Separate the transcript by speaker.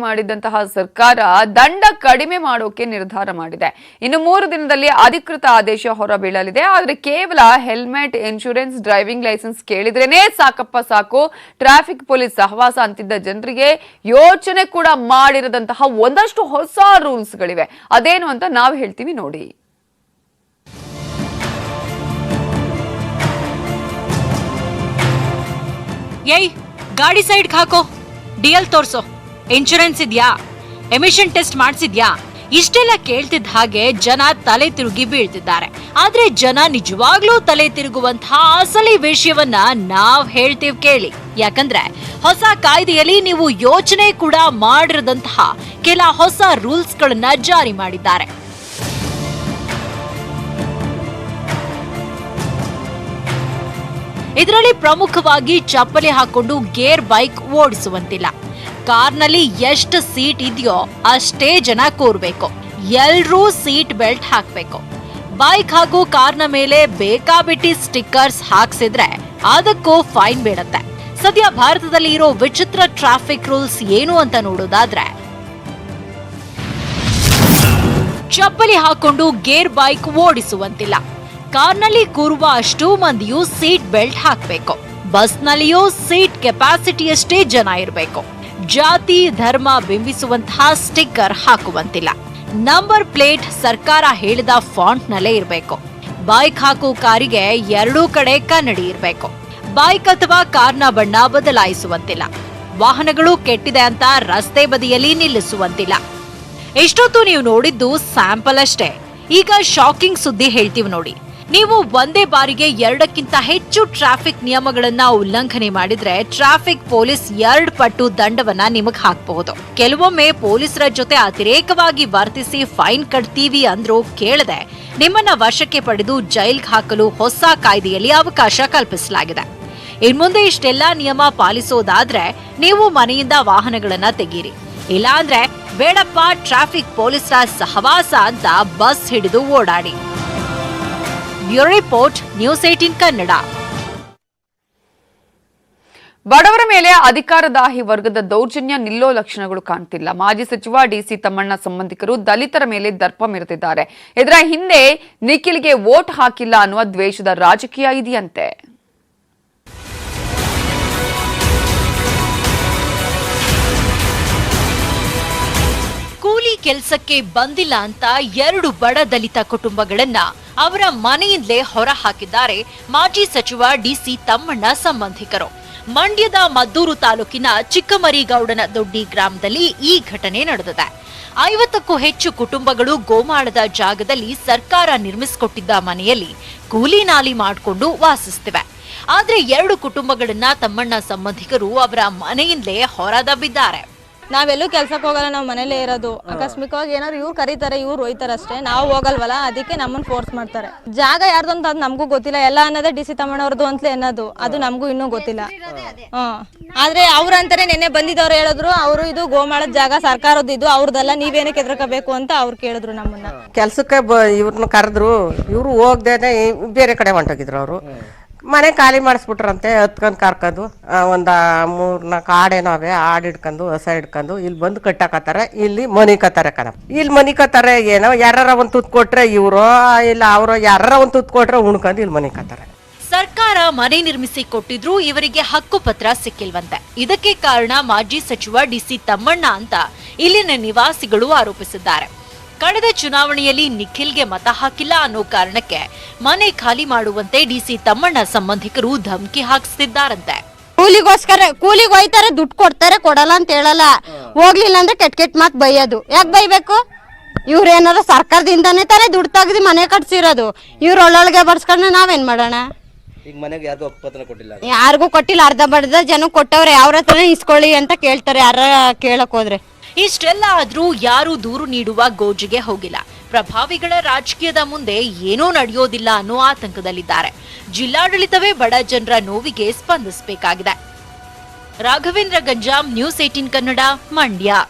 Speaker 1: ಮಾಡಿದಂತಹ ಸರ್ಕಾರ ದಂಡ ಕಡಿಮೆ ಮಾಡೋಕೆ ನಿರ್ಧಾರ ಮಾಡಿದೆ. ಇನ್ನು 3 ದಿನದಲ್ಲಿ ಅಧಿಕೃತ ಆದೇಶ ಹೊರಬೀಳಲಿದೆ. ಆದರೆ ಕೇವಲ ಹೆಲ್ಮೆಟ್, ಇನ್ಶೂರೆನ್ಸ್, ಡ್ರೈವಿಂಗ್ ಲೈಸೆನ್ಸ್ ಕೇಳಿದ್ರೇನೆ ಸಾಕಪ್ಪ ಸಾಕು ಟ್ರಾಫಿಕ್ ಪೊಲೀಸ್ ಸಹವಾಸ ಅಂತಿದ್ದ ಜನರಿಗೆ ಯೋಚನೆ ಕೂಡ ಮಾಡಿರದಂತಹ ಒಂದಷ್ಟು ಹೊಸ ರೂಲ್ಸ್ಗಳಿವೆ. ಅದೇನು ಅಂತ ನಾವು ಹೇಳ್ತೀವಿ ನೋಡಿ.
Speaker 2: ಏಯ್, ಗಾಡಿ ಸೈಡ್ ಹಾಕೋ, ಡಿಎಲ್ ತೋರ್ಸೋ, ಇನ್ಶೂರೆನ್ಸ್ ಇದ್ಯಾ, ಎಮಿಷನ್ ಟೆಸ್ಟ್ ಮಾಡಿಸಿದ್ಯಾ, ಇಷ್ಟೆಲ್ಲ ಕೇಳ್ತಿದ್ದ ಹಾಗೆ ಜನ ತಲೆ ತಿರುಗಿ ಬೀಳ್ತಿದ್ದಾರೆ. ಆದ್ರೆ ಜನ ನಿಜವಾಗ್ಲೂ ತಲೆ ತಿರುಗುವಂತಹ ಅಸಲಿ ವಿಷಯವನ್ನ ನಾವ್ ಹೇಳ್ತೀವಿ ಕೇಳಿ. ಯಾಕಂದ್ರೆ ಹೊಸ ಕಾಯ್ದೆಯಲ್ಲಿ ನೀವು ಯೋಚನೆ ಕೂಡ ಮಾಡಿರದಂತಹ ಕೆಲ ಹೊಸ ರೂಲ್ಸ್ ಗಳನ್ನ ಜಾರಿ ಮಾಡಿದ್ದಾರೆ. ಇದರಲ್ಲಿ ಪ್ರಮುಖವಾಗಿ ಚಪ್ಪಲಿ ಹಾಕೊಂಡು ಗೇರ್ ಬೈಕ್ ಓಡಿಸುವಂತಿಲ್ಲ. ಕಾರ್ನಲ್ಲಿ ಎಷ್ಟು ಸೀಟ್ ಇದೆಯೋ ಅಷ್ಟೇ ಜನ ಕೂರ್ಬೇಕು. ಎಲ್ರೂ ಸೀಟ್ ಬೆಲ್ಟ್ ಹಾಕ್ಬೇಕು. ಬೈಕ್ ಹಾಗೂ ಕಾರ್ನ ಮೇಲೆ ಬೇಕಾಬಿಟ್ಟಿ ಸ್ಟಿಕ್ಕರ್ಸ್ ಹಾಕ್ಸಿದ್ರೆ ಅದಕ್ಕೂ ಫೈನ್ ಬೀಳುತ್ತೆ. ಸದ್ಯ ಭಾರತದಲ್ಲಿ ಇರೋ ವಿಚಿತ್ರ ಟ್ರಾಫಿಕ್ ರೂಲ್ಸ್ ಏನು ಅಂತ ನೋಡೋದಾದ್ರೆ, ಚಪ್ಪಲಿ ಹಾಕೊಂಡು ಗೇರ್ ಬೈಕ್ ಓಡಿಸುವಂತಿಲ್ಲ. ಕಾರ್ನಲ್ಲಿ ಕೂರುವ ಅಷ್ಟು ಮಂದಿಯೂ ಸೀಟ್ ಬೆಲ್ಟ್ ಹಾಕಬೇಕು. ಬಸ್ನಲ್ಲಿಯೂ ಸೀಟ್ ಕೆಪಾಸಿಟಿಯಷ್ಟೇ ಜನ ಇರಬೇಕು. ಜಾತಿ ಧರ್ಮ ಬಿಂಬಿಸುವಂತಹ ಸ್ಟಿಕ್ಕರ್ ಹಾಕುವಂತಿಲ್ಲ. ನಂಬರ್ ಪ್ಲೇಟ್ ಸರ್ಕಾರ ಹೇಳಿದ ಫಾಂಟ್ ನಲ್ಲೇ ಇರಬೇಕು. ಬೈಕ್ ಹಾಕೋ ಕಾರಿಗೆ ಎರಡೂ ಕಡೆ ಕನ್ನಡಿ ಇರಬೇಕು. ಬೈಕ್ ಅಥವಾ ಕಾರ್ನ ಬಣ್ಣ ಬದಲಾಯಿಸುವಂತಿಲ್ಲ. ವಾಹನಗಳು ಕೆಟ್ಟಿದೆ ಅಂತ ರಸ್ತೆ ಬದಿಯಲ್ಲಿ ನಿಲ್ಲಿಸುವಂತಿಲ್ಲ. ಎಷ್ಟೊತ್ತು ನೀವು ನೋಡಿದ್ದು ಸ್ಯಾಂಪಲ್ ಅಷ್ಟೇ. ಈಗ ಶಾಕಿಂಗ್ ಸುದ್ದಿ ಹೇಳ್ತೀವಿ ನೋಡಿ. ನೀವು ಒಂದೇ ಬಾರಿಗೆ 2ಕ್ಕಿಂತ ಹೆಚ್ಚು ಟ್ರಾಫಿಕ್ ನಿಯಮಗಳನ್ನ ಉಲ್ಲಂಘನೆ ಮಾಡಿದ್ರೆ ಟ್ರಾಫಿಕ್ ಪೊಲೀಸ್ 2 ಪಟ್ಟು ದಂಡವನ್ನ ನಿಮಗ್ ಹಾಕಬಹುದು. ಕೆಲವೊಮ್ಮೆ ಪೊಲೀಸರ ಜೊತೆ ಅತಿರೇಕವಾಗಿ ವರ್ತಿಸಿ ಫೈನ್ ಕಟ್ತೀವಿ ಅಂದ್ರೂ ಕೇಳದೆ ನಿಮ್ಮನ್ನ ವಶಕ್ಕೆ ಪಡೆದು ಜೈಲ್ಗೆ ಹಾಕಲು ಹೊಸ ಕಾಯ್ದೆಯಲ್ಲಿ ಅವಕಾಶ ಕಲ್ಪಿಸಲಾಗಿದೆ. ಇನ್ಮುಂದೆ ಇಷ್ಟೆಲ್ಲಾ ನಿಯಮ ಪಾಲಿಸೋದಾದ್ರೆ ನೀವು ಮನೆಯಿಂದ ವಾಹನಗಳನ್ನ ತೆಗೀರಿ. ಇಲ್ಲಾಂದ್ರೆ ಬೇಡಪ್ಪ ಟ್ರಾಫಿಕ್ ಪೊಲೀಸರ ಸಹವಾಸ ಅಂತ ಬಸ್ ಹಿಡಿದು ಓಡಾಡಿ. Bureau report, news 18 Kannada.
Speaker 1: ಬಡವರ ಮೇಲೆ ಅಧಿಕಾರದಾಹಿ ವರ್ಗದ ದೌರ್ಜನ್ಯ ನಿಲ್ಲೋ ಲಕ್ಷಣಗಳು ಕಾಣ್ತಿಲ್ಲ. ಮಾಜಿ ಸಚಿವ ಡಿಸಿ ತಮ್ಮಣ್ಣ ಸಂಬಂಧಿಕರು ದಲಿತರ ಮೇಲೆ ದರ್ಪ ಮೆರೆದಿದ್ದಾರೆ. ಇದರ ಹಿಂದೆ ನಿಖಿಲ್ಗೆ ವೋಟ್ ಹಾಕಿಲ್ಲ ಅನ್ನುವ ದ್ವೇಷದ ರಾಜಕೀಯ ಇದೆಯಂತೆ.
Speaker 2: ಕೂಲಿ ಕೆಲಸಕ್ಕೆ ಬಂದಿಲ್ಲ ಅಂತ 2 ಬಡ ದಲಿತ ಕುಟುಂಬಗಳನ್ನ ಅವರ ಮನೆಯಿಂದಲೇ ಹೊರ ಹಾಕಿದ್ದಾರೆ ಮಾಜಿ ಸಚಿವ ಡಿಸಿ ತಮ್ಮಣ್ಣ ಸಂಬಂಧಿಕರು. ಮಂಡ್ಯದ ಮದ್ದೂರು ತಾಲೂಕಿನ ಚಿಕ್ಕಮರಿಗೌಡನ ದೊಡ್ಡಿ ಗ್ರಾಮದಲ್ಲಿ ಈ ಘಟನೆ ನಡೆದಿದೆ. 50ಕ್ಕೂ ಹೆಚ್ಚು ಕುಟುಂಬಗಳು ಗೋಮಾಳದ ಜಾಗದಲ್ಲಿ ಸರ್ಕಾರ ನಿರ್ಮಿಸಿಕೊಟ್ಟಿದ್ದ ಮನೆಯಲ್ಲಿ ಕೂಲಿ ನಾಲಿ ಮಾಡಿಕೊಂಡು ವಾಸಿಸುತ್ತಿವೆ. ಆದ್ರೆ 2 ಕುಟುಂಬಗಳನ್ನ ತಮ್ಮಣ್ಣ ಸಂಬಂಧಿಕರು ಅವರ ಮನೆಯಿಂದಲೇ ಹೊರದಬ್ಬಿದ್ದಾರೆ.
Speaker 3: ನಾವೆಲ್ಲೂ ಕೆಲ್ಸಕ್ಕೆ ಹೋಗಲ್ಲ, ನಾವು ಮನೇಲೇ ಇರೋದು. ಆಕಸ್ಮಿಕವಾಗಿ ಏನಾದ್ರು ಇವ್ರು ಕರೀತಾರೆ, ಇವ್ರು ಹೋಯ್ತಾರೆ ಅಷ್ಟೇ, ನಾವು ಹೋಗಲ್ವಲ್ಲ, ಅದಕ್ಕೆ ನಮ್ಮನ್ನ ಫೋರ್ಸ್ ಮಾಡ್ತಾರೆ. ಜಾಗ ಯಾರ್ದು ಅಂತ ಅದು ನಮಗೂ ಗೊತ್ತಿಲ್ಲ. ಎಲ್ಲ ಅನ್ನೋದೇ ಡಿಸಿ ತಮ್ಮಣ್ಣವ್ರದ್ದು ಅಂತಲೇ ಅನ್ನೋದು, ಅದು ನಮಗೂ ಇನ್ನೂ ಗೊತ್ತಿಲ್ಲ. ಆದ್ರೆ ಅವ್ರಂತಾನೆ ನಿನ್ನೆ ಬಂದಿದ್ದವ್ರು ಹೇಳಿದ್ರು, ಅವರು ಇದು ಗೋಮಾಳದ ಜಾಗ ಸರ್ಕಾರದ್ದು, ಇದು ಅವ್ರದ್ದೆಲ್ಲ, ನೀವೇನಕ್ಕೆ ಎದ್ರಕೋಬೇಕು ಅಂತ ಅವ್ರು ಕೇಳಿದ್ರು ನಮ್ಮನ್ನ.
Speaker 4: ಕೆಲ್ಸಕ್ಕೆ ಇವ್ರನ್ನ ಕರೆದ್ರು, ಇವ್ರು ಹೋಗ್ದೇನೆ ಬೇರೆ ಕಡೆ ಹೊಂಟೋಗಿದ್ರು. ಅವರು ಮನೆ ಖಾಲಿ ಮಾಡಿಸ್ಬಿಟ್ರಂತೆ. ಹತ್ಕೊಂಡು ಕರ್ಕೊಂಡು ಒಂದು 3-4 ಆಡೇನೋ ಅವೆ, ಆಡ್ ಹಿಡ್ಕೊಂಡು ಹೊಸ ಹಿಡ್ಕೊಂಡು ಇಲ್ಲಿ ಬಂದು ಕಟ್ಟಾಕತ್ತಾರೆ. ಇಲ್ಲಿ ಮನಿಕತ್ತಾರೆ ಇಲ್ಲಿ ಮನಿಕತ್ತಾರೆ. ಏನೋ ಯಾರ ಒಂದು ತುತ್ತು ಕೊಟ್ರೆ ಇವರು ಇಲ್ಲ, ಅವರು ಯಾರ ಒಂದು ತುತ್ತು ಕೊಟ್ರೆ ಉಣ್ಕೊಂಡು ಇಲ್ಲಿ ಮನಿಕತ್ತಾರೆ.
Speaker 2: ಸರ್ಕಾರ ಮನೆ ನಿರ್ಮಿಸಿ ಕೊಟ್ಟಿದ್ರು ಇವರಿಗೆ ಹಕ್ಕುಪತ್ರ ಸಿಕ್ಕಿಲ್ವಂತೆ. ಇದಕ್ಕೆ ಕಾರಣ ಮಾಜಿ ಸಚಿವ ಡಿಸಿ ತಮ್ಮಣ್ಣ ಅಂತ ಇಲ್ಲಿನ ನಿವಾಸಿಗಳು ಆರೋಪಿಸಿದ್ದಾರೆ. ಕಳೆದ ಚುನಾವಣೆಯಲ್ಲಿ ನಿಖಿಲ್ಗೆ ಮತ ಹಾಕಿಲ್ಲ ಅನ್ನೋ ಕಾರಣಕ್ಕೆ ಮನೆ ಖಾಲಿ ಮಾಡುವಂತೆ ಡಿಸಿ ತಮ್ಮಣ್ಣ ಸಂಬಂಧಿಕರು ಧಮಕಿ ಹಾಕಿಸ್ತಿದ್ದಾರಂತೆ.
Speaker 3: ಕೂಲಿಗೆ ಹೋಯ್ತಾರೆ, ದುಡ್ಡು ಕೊಡ್ತಾರೆ, ಕೊಡಲ್ಲ ಅಂತ ಹೇಳಲ್ಲ. ಹೋಗ್ಲಿಲ್ಲ ಅಂದ್ರೆ ಕೆಟ್ಟ ಮಾತು ಬೈಯೋದು. ಯಾಕೆ ಬೈಬೇಕು? ಇವ್ರೇನಾರ ಸರ್ಕಾರದಿಂದಾನೇ ತಾನೇ ದುಡ್ಡು ತೆಗೆದು ಮನೆ ಕಟ್ಸಿರೋದು. ಇವ್ರು ಒಳ್ಳೊಳಗೆ ಬರ್ಸ್ಕೊಂಡ್ರೆ ನಾವೇನ್ ಮಾಡೋಣ? ಯಾರಿಗೂ ಕೊಟ್ಟಿಲ್ಲ, ಅರ್ಧ ಬರ್ಧ ಜನ ಕೊಟ್ಟವ್ರೆ. ಅವ್ರ ಹತ್ರನೇ ಇಸ್ಕೊಳ್ಳಿ ಅಂತ ಕೇಳ್ತಾರೆ ಯಾರ ಕೇಳಕ್ ಹೋದ್ರೆ.
Speaker 2: ಇಷ್ಟೆಲ್ಲ ಆದ್ರೂ ಯಾರು ದೂರು ನೀಡುವ ಗೋಜಿಗೆ ಹೋಗಿಲ್ಲ. ಪ್ರಭಾವಿಗಳ ರಾಜಕೀಯದ ಮುಂದೆ ಏನೂ ನಡೆಯೋದಿಲ್ಲ ಅನ್ನೋ ಆತಂಕದಲ್ಲಿದ್ದಾರೆ. ಜಿಲ್ಲಾಡಳಿತವೇ ಬಡ ಜನರ ನೋವಿಗೆ ಸ್ಪಂದಿಸಬೇಕಾಗಿದೆ. ರಾಘವೇಂದ್ರ ಗಂಜಾಂ, ನ್ಯೂಸ್ 18 ಕನ್ನಡ, ಮಂಡ್ಯ.